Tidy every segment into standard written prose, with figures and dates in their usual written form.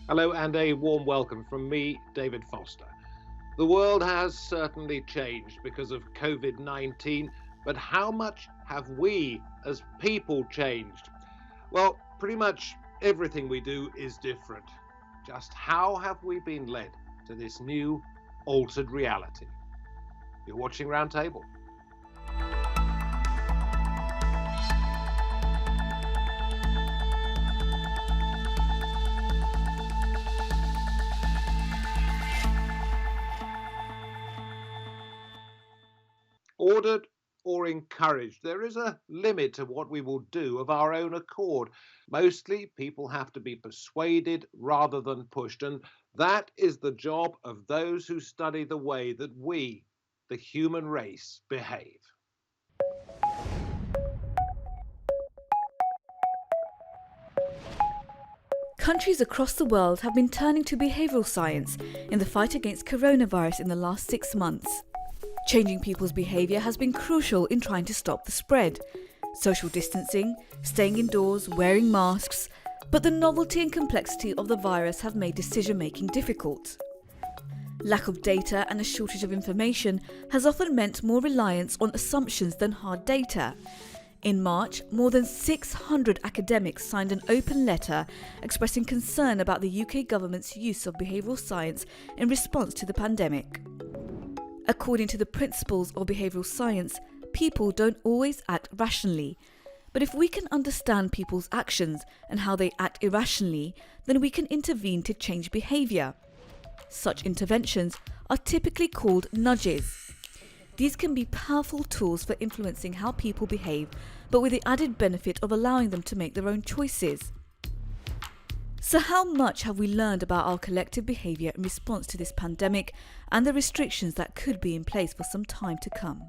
Hello and a warm welcome from me, David Foster. The world has certainly changed because of COVID-19, but how much have we as people changed? Well, pretty much everything we do is different. Just how have we been led to this new, altered reality? You're watching Roundtable. Ordered or encouraged, there is a limit to what we will do of our own accord. Mostly, people have to be persuaded rather than pushed, and that is the job of those who study the way that we, the human race, behave. Countries across the world have been turning to behavioural science in the fight against coronavirus in the last 6 months. Changing people's behaviour has been crucial in trying to stop the spread. Social distancing, staying indoors, wearing masks, but the novelty and complexity of the virus have made decision-making difficult. Lack of data and a shortage of information has often meant more reliance on assumptions than hard data. In March, more than 600 academics signed an open letter expressing concern about the UK government's use of behavioural science in response to the pandemic. According to the principles of behavioural science, people don't always act rationally. But if we can understand people's actions and how they act irrationally, then we can intervene to change behaviour. Such interventions are typically called nudges. These can be powerful tools for influencing how people behave, but with the added benefit of allowing them to make their own choices. So how much have we learned about our collective behaviour in response to this pandemic and the restrictions that could be in place for some time to come?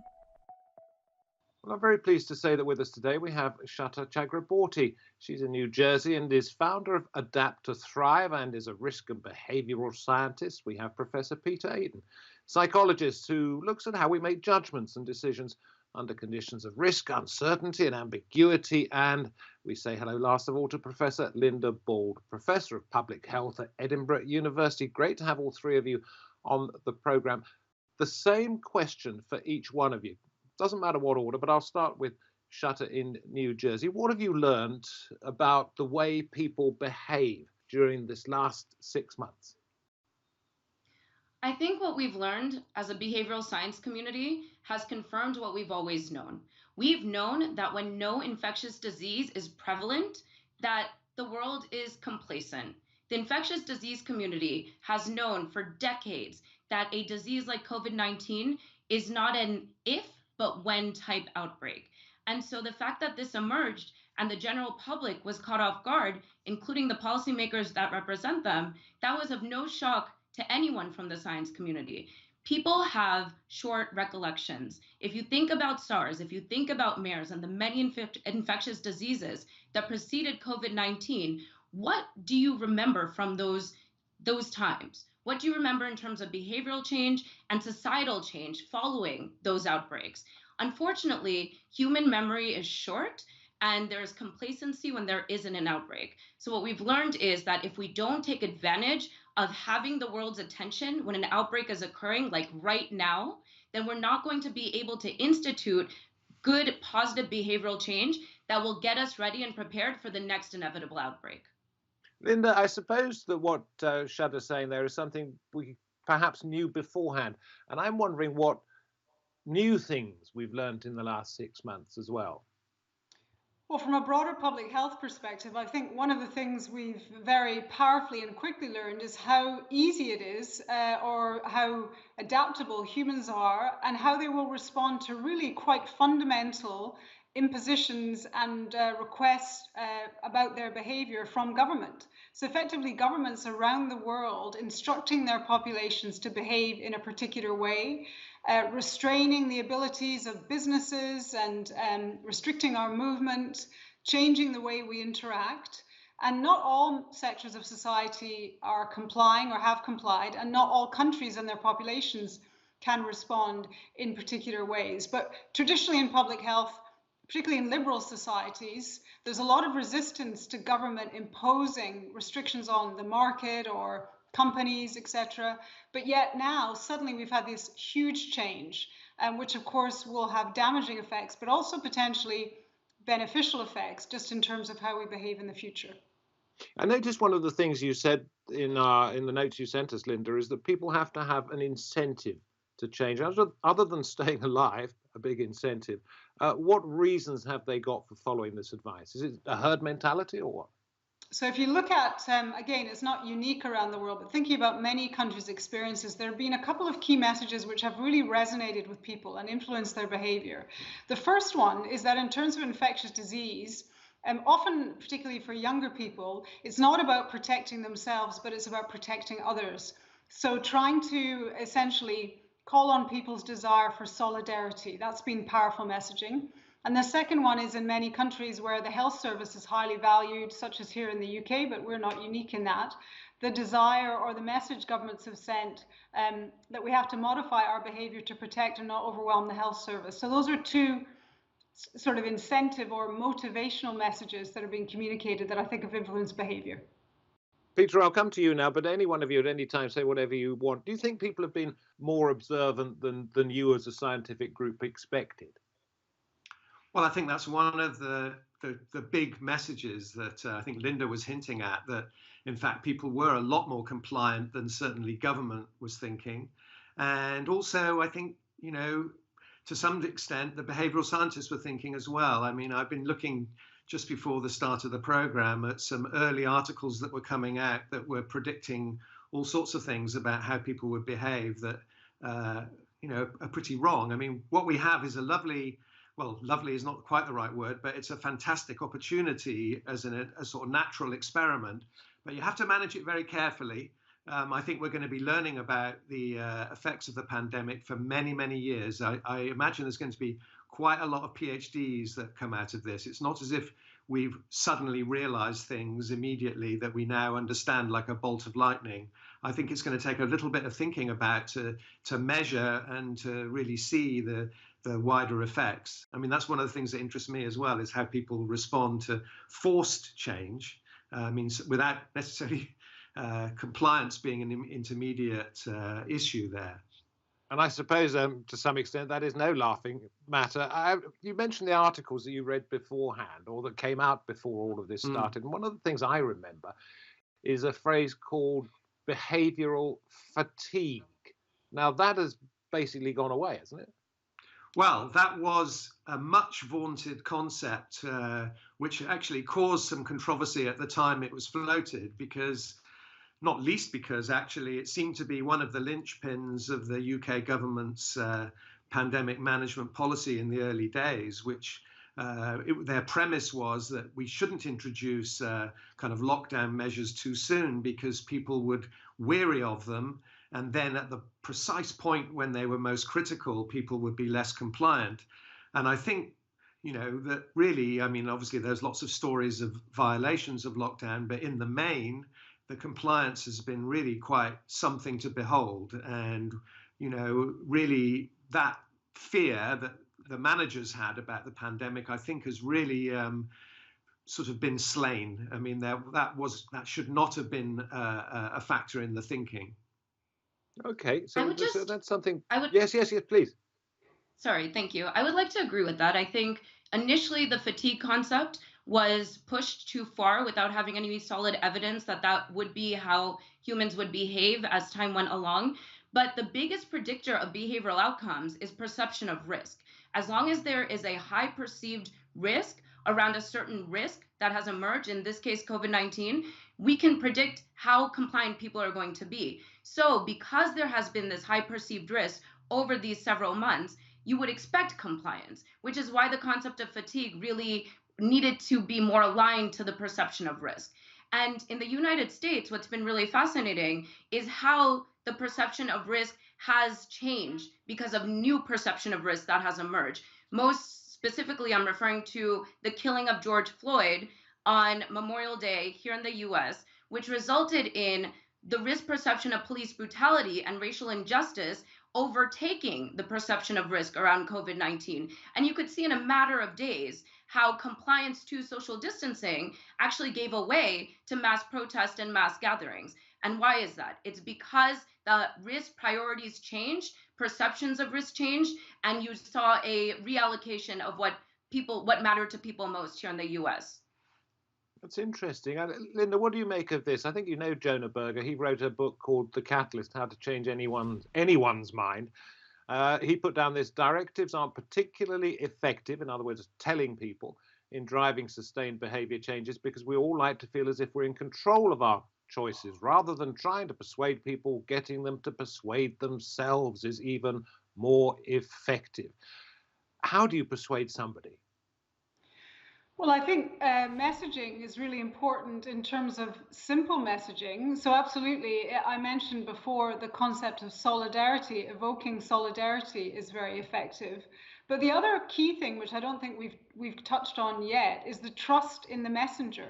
Well, I'm very pleased to say that with us today we have Sweta Chakraborty. She's in New Jersey and is founder of Adapt to Thrive and is a risk and behavioural scientist. We have Professor Peter Ayton, psychologist who looks at how we make judgments and decisions under conditions of risk, uncertainty and ambiguity. And we say hello last of all to Professor Linda Bauld, Professor of Public Health at Edinburgh University. Great to have all three of you on the programme. The same question for each one of you. Doesn't matter what order, but I'll start with Sweta in New Jersey. What have you learned about the way people behave during this last 6 months? I think what we've learned as a behavioral science community has confirmed what we've always known. We've known that when no infectious disease is prevalent, that the world is complacent. The infectious disease community has known for decades that a disease like COVID-19 is not an if, but when type outbreak. And so the fact that this emerged and the general public was caught off guard, including the policymakers that represent them, that was of no shock to anyone from the science community. People have short recollections. If you think about SARS, if you think about MERS and the many infectious diseases that preceded COVID-19, what do you remember from those times? What do you remember in terms of behavioral change and societal change following those outbreaks? Unfortunately, human memory is short and there's complacency when there isn't an outbreak. So what we've learned is that if we don't take advantage of having the world's attention when an outbreak is occurring, like right now, then we're not going to be able to institute good, positive behavioral change that will get us ready and prepared for the next inevitable outbreak. Linda, I suppose that what Sweta's saying there is something we perhaps knew beforehand. And I'm wondering what new things we've learned in the last 6 months as well. Well, from a broader public health perspective, I think one of the things we've very powerfully and quickly learned is how easy it is or how adaptable humans are and how they will respond to really quite fundamental impositions and requests about their behavior from government. So effectively, governments around the world instructing their populations to behave in a particular way, restraining the abilities of businesses and restricting our movement, changing the way we interact. And not all sectors of society are complying or have complied, and not all countries and their populations can respond in particular ways. But traditionally in public health, particularly in liberal societies, there's a lot of resistance to government imposing restrictions on the market or companies, etc. But yet now, suddenly we've had this huge change, which of course will have damaging effects, but also potentially beneficial effects just in terms of how we behave in the future. I noticed one of the things you said in the notes you sent us, Linda, is that people have to have an incentive to change. Other than staying alive, a big incentive, what reasons have they got for following this advice? Is it a herd mentality or what? So if you look at, again, it's not unique around the world, but thinking about many countries' experiences, there have been a couple of key messages which have really resonated with people and influenced their behavior. The first one is that in terms of infectious disease, often, particularly for younger people, it's not about protecting themselves, but it's about protecting others. So trying to essentially call on people's desire for solidarity, that's been powerful messaging. And the second one is in many countries where the health service is highly valued, such as here in the UK, but we're not unique in that, the desire or the message governments have sent that we have to modify our behavior to protect and not overwhelm the health service. So those are two sort of incentive or motivational messages that are being communicated that I think have influenced behavior. Peter, I'll come to you now, but any one of you at any time say whatever you want. Do you think people have been more observant than you as a scientific group expected? Well, I think that's one of the big messages that I think Linda was hinting at, that in fact people were a lot more compliant than certainly government was thinking. And also, I think, you know, to some extent, the behavioral scientists were thinking as well. I mean, I've been looking just before the start of the program at some early articles that were coming out that were predicting all sorts of things about how people would behave that, you know, are pretty wrong. I mean, what we have is a lovely, well, lovely is not quite the right word, but it's a fantastic opportunity as a sort of natural experiment, but you have to manage it very carefully. I think we're going to be learning about the effects of the pandemic for many, many years. I imagine there's going to be quite a lot of PhDs that come out of this. It's not as if we've suddenly realized things immediately that we now understand like a bolt of lightning. I think it's going to take a little bit of thinking about to measure and to really see the wider effects. I mean, that's one of the things that interests me as well, is how people respond to forced change. Means without necessarily compliance being an intermediate issue there. And I suppose to some extent that is no laughing matter. You mentioned the articles that you read beforehand or that came out before all of this started. And one of the things I remember is a phrase called behavioural fatigue. Now that has basically gone away, hasn't it? Well, that was a much vaunted concept, which actually caused some controversy at the time it was floated, because not least because actually it seemed to be one of the linchpins of the UK government's pandemic management policy in the early days, which their premise was that we shouldn't introduce kind of lockdown measures too soon because people would weary of them. And then at the precise point when they were most critical, people would be less compliant. And I think, you know, that really, I mean, obviously there's lots of stories of violations of lockdown, but in the main, the compliance has been really quite something to behold. And, you know, really that fear that the managers had about the pandemic, I think has really sort of been slain. I mean, that should not have been a factor in the thinking. Okay, so that's something. Yes, please. Sorry, thank you. I would like to agree with that. I think initially the fatigue concept was pushed too far without having any solid evidence that that would be how humans would behave as time went along. But the biggest predictor of behavioral outcomes is perception of risk. As long as there is a high perceived risk around a certain risk that has emerged, in this case, COVID-19, we can predict how compliant people are going to be. So because there has been this high perceived risk over these several months, you would expect compliance, which is why the concept of fatigue really needed to be more aligned to the perception of risk. And in the United States, what's been really fascinating is how the perception of risk has changed because of new perception of risk that has emerged. Most specifically, I'm referring to the killing of George Floyd on Memorial Day here in the US, which resulted in the risk perception of police brutality and racial injustice overtaking the perception of risk around COVID-19. And you could see in a matter of days how compliance to social distancing actually gave away to mass protest and mass gatherings. And why is that? It's because the risk priorities changed, perceptions of risk changed, and you saw a reallocation of what mattered to people most here in the US. That's interesting. Linda, what do you make of this? I think you know Jonah Berger. He wrote a book called The Catalyst, How to Change Anyone's Mind. He put down this: directives aren't particularly effective, in other words, telling people, in driving sustained behavior changes, because we all like to feel as if we're in control of our choices. Rather than trying to persuade people, getting them to persuade themselves is even more effective. How do you persuade somebody? Well, I think messaging is really important in terms of simple messaging. So absolutely, I mentioned before the concept of solidarity. Evoking solidarity is very effective. But the other key thing, which I don't think we've touched on yet, is the trust in the messenger.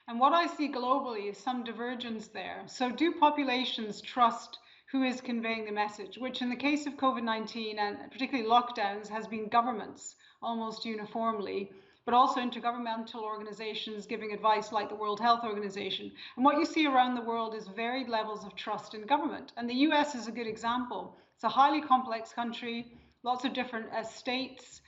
And what I see globally is some divergence there. So do populations trust who is conveying the message, which in the case of COVID-19 and particularly lockdowns has been governments almost uniformly, but also intergovernmental organizations giving advice like the World Health Organization. And what you see around the world is varied levels of trust in government. And the US is a good example. It's a highly complex country, lots of different states.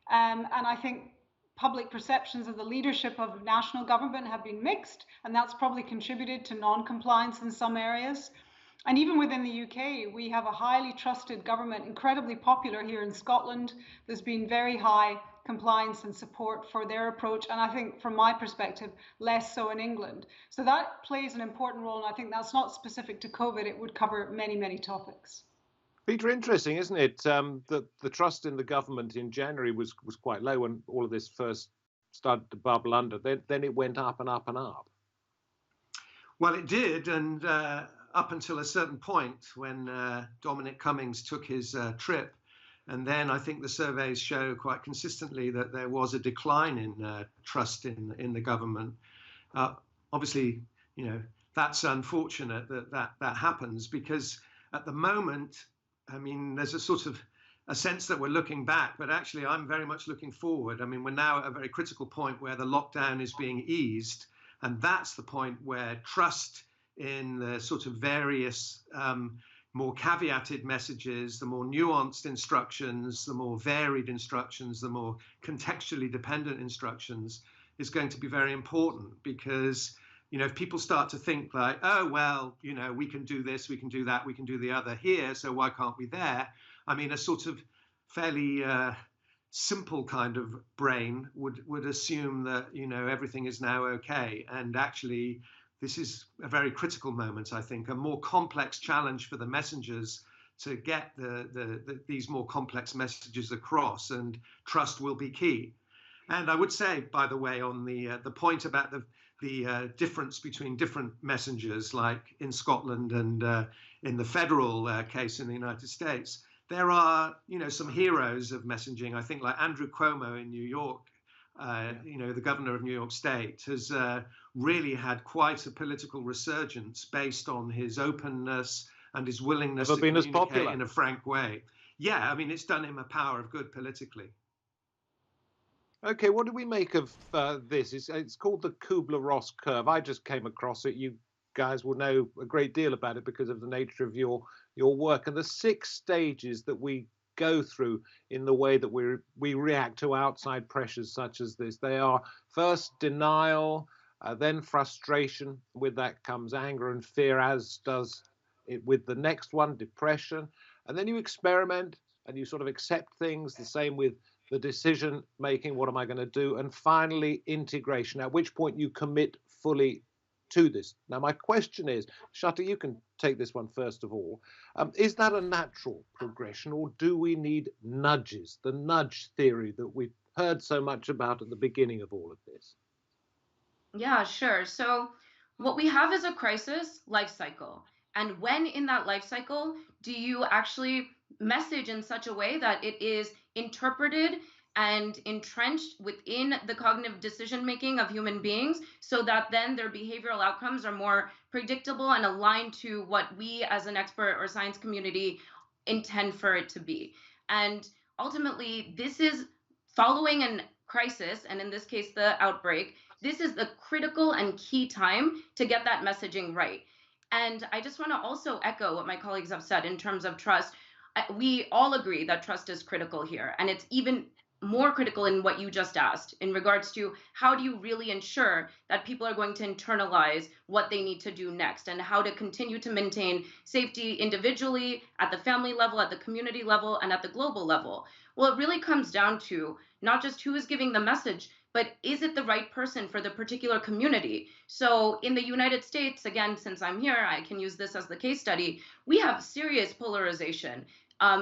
And I think public perceptions of the leadership of national government have been mixed, and that's probably contributed to non-compliance in some areas. And even within the UK, we have a highly trusted government, incredibly popular here in Scotland. There's been very high compliance and support for their approach. And I think from my perspective, less so in England. So that plays an important role. And I think that's not specific to COVID. It would cover many, many topics. Peter, interesting, isn't it? That the trust in the government in January was quite low when all of this first started to bubble under. Then it went up and up and up. Well, it did. And up until a certain point when Dominic Cummings took his trip. And then I think the surveys show quite consistently that there was a decline in trust in the government. Obviously, that's unfortunate that happens, because at the moment, I mean, there's a sort of a sense that we're looking back, but actually I'm very much looking forward. I mean, we're now at a very critical point where the lockdown is being eased. And that's the point where trust in the sort of various more caveated messages, the more nuanced instructions, the more varied instructions, the more contextually dependent instructions is going to be very important. Because, if people start to think like, oh, well, we can do this, we can do that, we can do the other here, so why can't we there? I mean, a sort of fairly simple kind of brain would assume that, everything is now okay. And actually, this is a very critical moment, I think, a more complex challenge for the messengers to get these more complex messages across, and trust will be key. And I would say, by the way, on the point about the difference between different messengers, like in Scotland and in the federal case in the United States, there are, some heroes of messaging. I think like Andrew Cuomo in New York, the governor of New York State, has really had quite a political resurgence based on his openness and his willingness to communicate in a frank way. Yeah, I mean, it's done him a power of good politically. Okay, what do we make of this? It's called the Kubler-Ross curve. I just came across it. You guys will know a great deal about it because of the nature of your work. And the 6 stages that we go through in the way that we react to outside pressures such as this. They are first denial, then frustration. With that comes anger and fear, as does it with the next one, depression. And then you experiment and you sort of accept things, the same with the decision making. What am I going to do? And finally, integration, at which point you commit fully to this. Now, my question is, Sweta, you can take this one first of all. Is that a natural progression, or do we need nudges, the nudge theory that we've heard so much about at the beginning of all of this? Yeah, sure. So what we have is a crisis life cycle. And when in that life cycle do you actually message in such a way that it is interpreted and entrenched within the cognitive decision making of human beings, so that then their behavioral outcomes are more predictable and aligned to what we as an expert or science community intend for it to be. And ultimately, this is following a crisis, and in this case, the outbreak. This is the critical and key time to get that messaging right. And I just want to also echo what my colleagues have said in terms of trust. We all agree that trust is critical here, and it's even more critical in what you just asked in regards to how do you really ensure that people are going to internalize what they need to do next, and how to continue to maintain safety individually, at the family level, at the community level, and at the global level. Well, it really comes down to not just who is giving the message, but is it the right person for the particular community? So in the United States, again, since I'm here, I can use this as the case study. We have serious polarization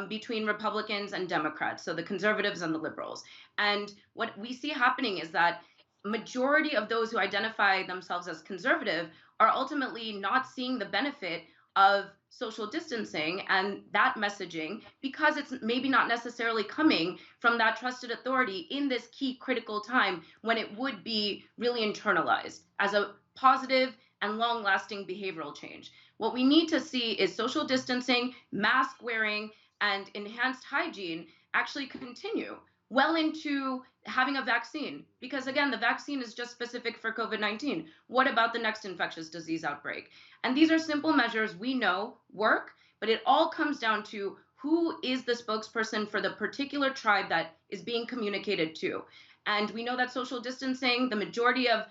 between Republicans and Democrats, so the conservatives and the liberals. And what we see happening is that majority of those who identify themselves as conservative are ultimately not seeing the benefit of social distancing and that messaging, because it's maybe not necessarily coming from that trusted authority in this key critical time when it would be really internalized as a positive and long-lasting behavioral change. What we need to see is social distancing, mask wearing, and enhanced hygiene actually continue well into having a vaccine. Because again, the vaccine is just specific for COVID-19. What about the next infectious disease outbreak? And these are simple measures we know work, but it all comes down to who is the spokesperson for the particular tribe that is being communicated to. And we know that social distancing, the majority of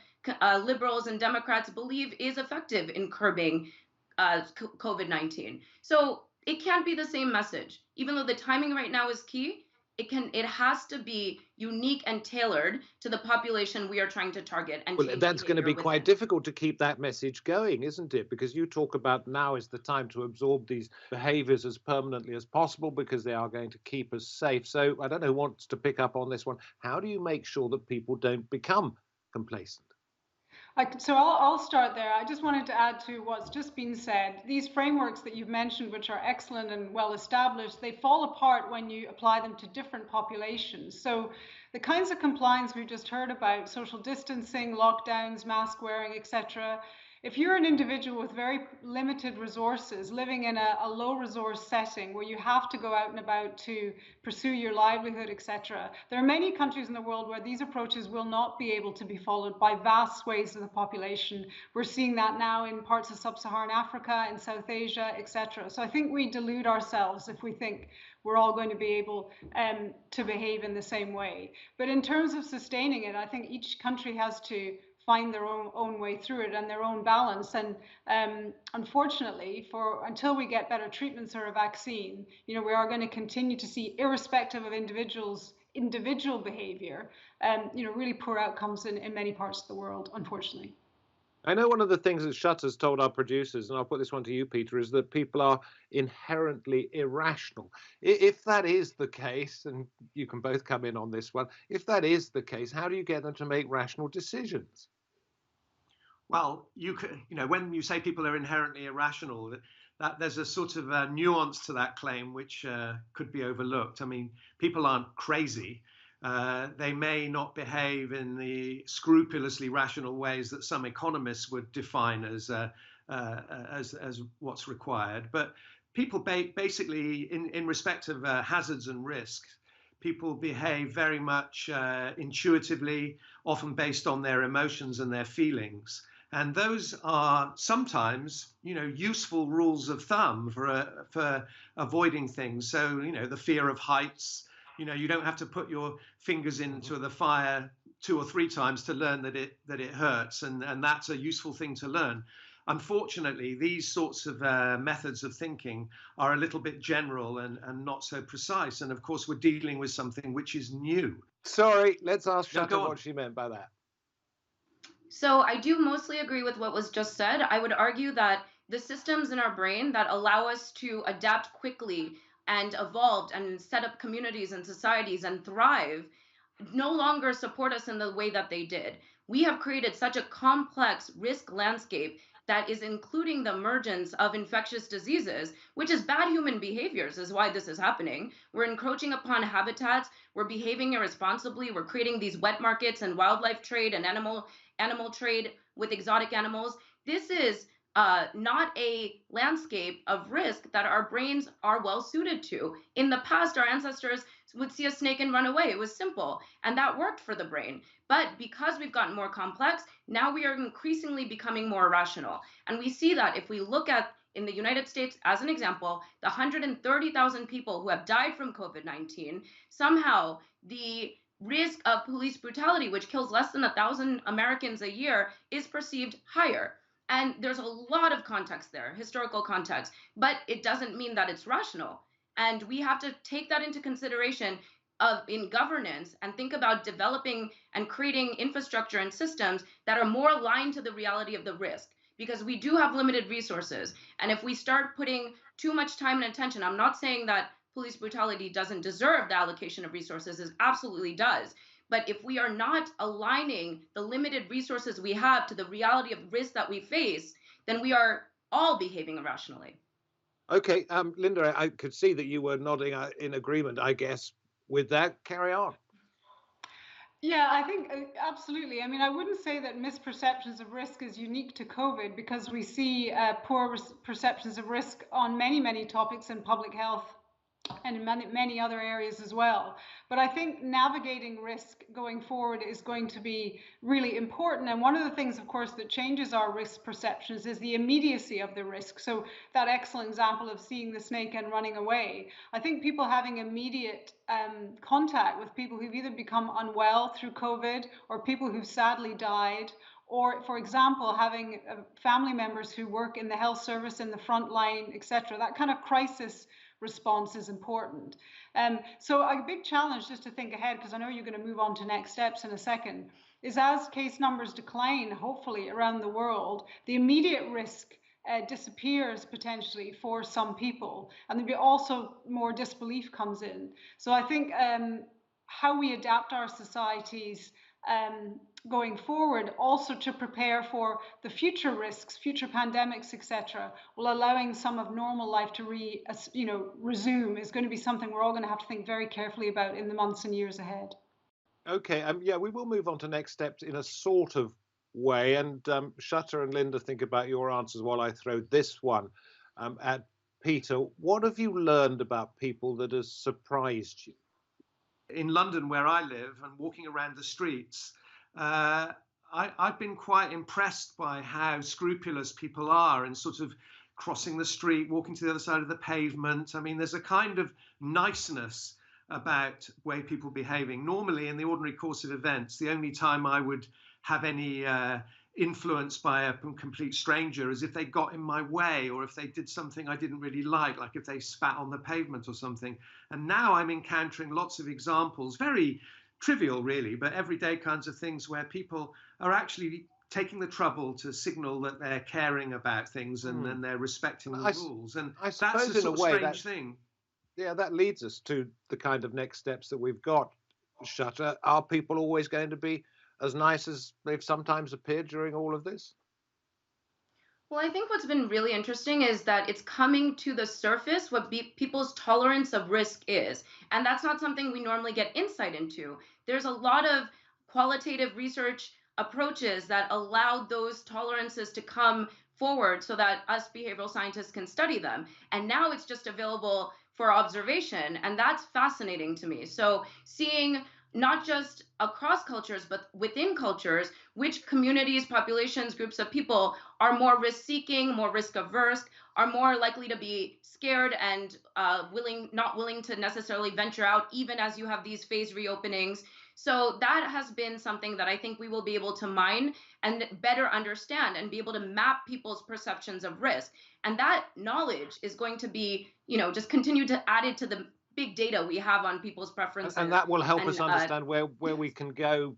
liberals and Democrats believe is effective in curbing COVID-19. So it can't be the same message. Even though the timing right now is key, it has to be unique and tailored to the population we are trying to target and Well, change that's going to be behavior quite within. difficult to keep that message going, isn't it? Because you talk about now is the time to absorb these behaviors as permanently as possible because they are going to keep us safe. So I don't know who wants to pick up on this one. How do you make sure that people don't become complacent? So I'll start there. I just wanted to add to what's just been said. These frameworks that you've mentioned, which are excellent and well established, they fall apart when you apply them to different populations. So the kinds of compliance we've just heard about, social distancing, lockdowns, mask wearing, etc., if you're an individual with very limited resources, living in a low resource setting where you have to go out and about to pursue your livelihood, etc., there are many countries in the world where these approaches will not be able to be followed by vast swathes of the population. We're seeing that now in parts of sub-Saharan Africa, in South Asia, etc. So I think we delude ourselves if we think we're all going to be able to behave in the same way. But in terms of sustaining it, I think each country has to find their own way through it and their own balance. And unfortunately, until we get better treatments or a vaccine, we are going to continue to see, irrespective of individual behavior, really poor outcomes in many parts of the world, unfortunately. I know one of the things that Shutter's told our producers, and I'll put this one to you, Peter, is that people are inherently irrational. If that is the case, and you can both come in on this one, if that is the case, how do you get them to make rational decisions? Well, when you say people are inherently irrational, that there's a sort of a nuance to that claim which could be overlooked. I mean, people aren't crazy. They may not behave in the scrupulously rational ways that some economists would define as what's required. But people basically, in respect of hazards and risks, people behave very much intuitively, often based on their emotions and their feelings. And those are sometimes, useful rules of thumb for avoiding things. So, the fear of heights. You don't have to put your fingers into the fire 2 or 3 times to learn that it hurts, and that's a useful thing to learn. Unfortunately, these sorts of methods of thinking are a little bit general and not so precise. And of course, we're dealing with something which is new. Sorry, let's ask No, Shutta what she meant by that. So I do mostly agree with what was just said. I would argue that the systems in our brain that allow us to adapt quickly and evolve and set up communities and societies and thrive no longer support us in the way that they did. we have created such a complex risk landscape that is including the emergence of infectious diseases, which is bad human behaviors, is why this is happening. We're encroaching upon habitats, we're behaving irresponsibly, we're creating these wet markets and wildlife trade and animal trade with exotic animals. This is not a landscape of risk that our brains are well suited to. In the past, our ancestors would see a snake and run away. It was simple, and that worked for the brain. But because we've gotten more complex, now we are increasingly becoming more irrational. And we see that if we look at in the United States, as an example, the 130,000 people who have died from COVID-19, somehow the risk of police brutality, which kills less than 1,000 Americans a year, is perceived higher. And there's a lot of context there, historical context, but it doesn't mean that it's rational. And we have to take that into consideration in governance and think about developing and creating infrastructure and systems that are more aligned to the reality of the risk, because we do have limited resources. And if we start putting too much time and attention, I'm not saying that police brutality doesn't deserve the allocation of resources, it absolutely does. But if we are not aligning the limited resources we have to the reality of risk that we face, then we are all behaving irrationally. Okay, Linda, I could see that you were nodding in agreement, I guess, with that. Carry on. Yeah, I think absolutely. I mean, I wouldn't say that misperceptions of risk is unique to COVID, because we see poor perceptions of risk on many, many topics in public health and in many other areas as well. But I think navigating risk going forward is going to be really important. And one of the things, of course, that changes our risk perceptions is the immediacy of the risk. So that excellent example of seeing the snake and running away, I think people having immediate contact with people who've either become unwell through COVID or people who've sadly died, or, for example, having family members who work in the health service, in the front line, etc. That kind of crisis response is important. So a big challenge, just to think ahead, because I know you're going to move on to next steps in a second, is as case numbers decline, hopefully around the world, the immediate risk disappears potentially for some people, and there'll be also more disbelief comes in. So I think how we adapt our societies going forward, also to prepare for the future risks, future pandemics, etc., while allowing some of normal life to resume, is going to be something we're all going to have to think very carefully about in the months and years ahead. Okay, yeah, we will move on to next steps in a sort of way, and Shutter and Linda, think about your answers while I throw this one at Peter. What have you learned about people that has surprised you? In London, where I live, and walking around the streets, I've been quite impressed by how scrupulous people are in sort of crossing the street, walking to the other side of the pavement. I mean, there's a kind of niceness about way people behaving. Normally, in the ordinary course of events, the only time I would have any influence by a complete stranger is if they got in my way, or if they did something I didn't really like if they spat on the pavement or something. And now I'm encountering lots of examples, very trivial really, but everyday kinds of things where people are actually taking the trouble to signal that they're caring about things and they're respecting the rules. And I that's a sort of strange thing. Yeah, that leads us to the kind of next steps that we've got. Shutter, are people always going to be as nice as they've sometimes appeared during all of this? Well, I think what's been really interesting is that it's coming to the surface what people's tolerance of risk is. And that's not something we normally get insight into. There's a lot of qualitative research approaches that allow those tolerances to come forward so that us behavioral scientists can study them. And now it's just available for observation. And that's fascinating to me. So seeing not just across cultures, but within cultures, which communities, populations, groups of people are more risk-seeking, more risk-averse, are more likely to be scared and not willing to necessarily venture out, even as you have these phase reopenings. So that has been something that I think we will be able to mine and better understand and be able to map people's perceptions of risk. And that knowledge is going to be, just continue to add it to the big data we have on people's preferences. And that will help us understand where we can go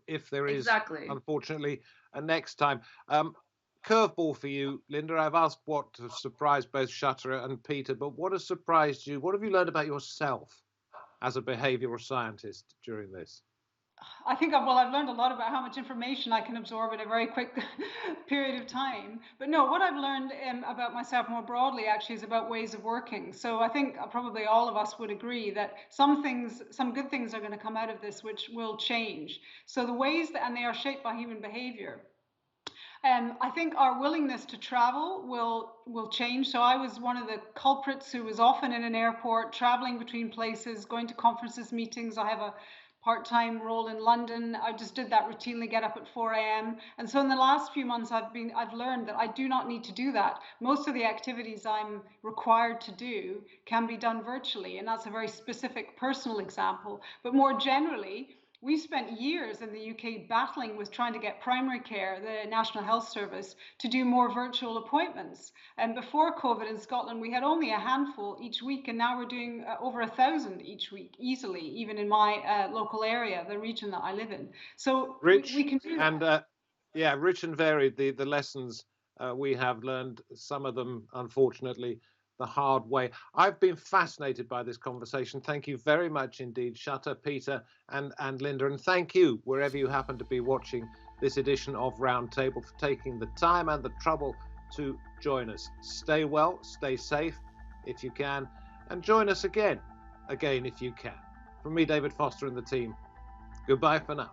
if there is, exactly, unfortunately, a next time. Curveball for you, Linda. I've asked what has surprised both Shutter and Peter, but what has surprised you? What have you learned about yourself as a behavioral scientist during this? I think I've learned a lot about how much information I can absorb in a very quick period of time. But no, what I've learned about myself more broadly actually is about ways of working. So I think probably all of us would agree that some good things are going to come out of this, which will change. So the ways that, and they are shaped by human behavior. I think our willingness to travel will change. So I was one of the culprits who was often in an airport, traveling between places, going to conferences, meetings. I have a part-time role in London. I just did that routinely, get up at 4 a.m. And so in the last few months, I've learned that I do not need to do that. Most of the activities I'm required to do can be done virtually, and that's a very specific personal example. But more generally, we spent years in the UK battling with trying to get primary care, the National Health Service, to do more virtual appointments. And before COVID in Scotland, we had only a handful each week, and now we're doing over 1,000 each week, easily, even in my local area, the region that I live in. So Rich we can do that. and yeah, rich and varied. The lessons we have learned, some of them, unfortunately, the hard way. I've been fascinated by this conversation. Thank you very much indeed, Sweta, Peter, and Linda. And thank you, wherever you happen to be watching this edition of Roundtable, for taking the time and the trouble to join us. Stay well, stay safe if you can, and join us again if you can. From me, David Foster, and the team, goodbye for now.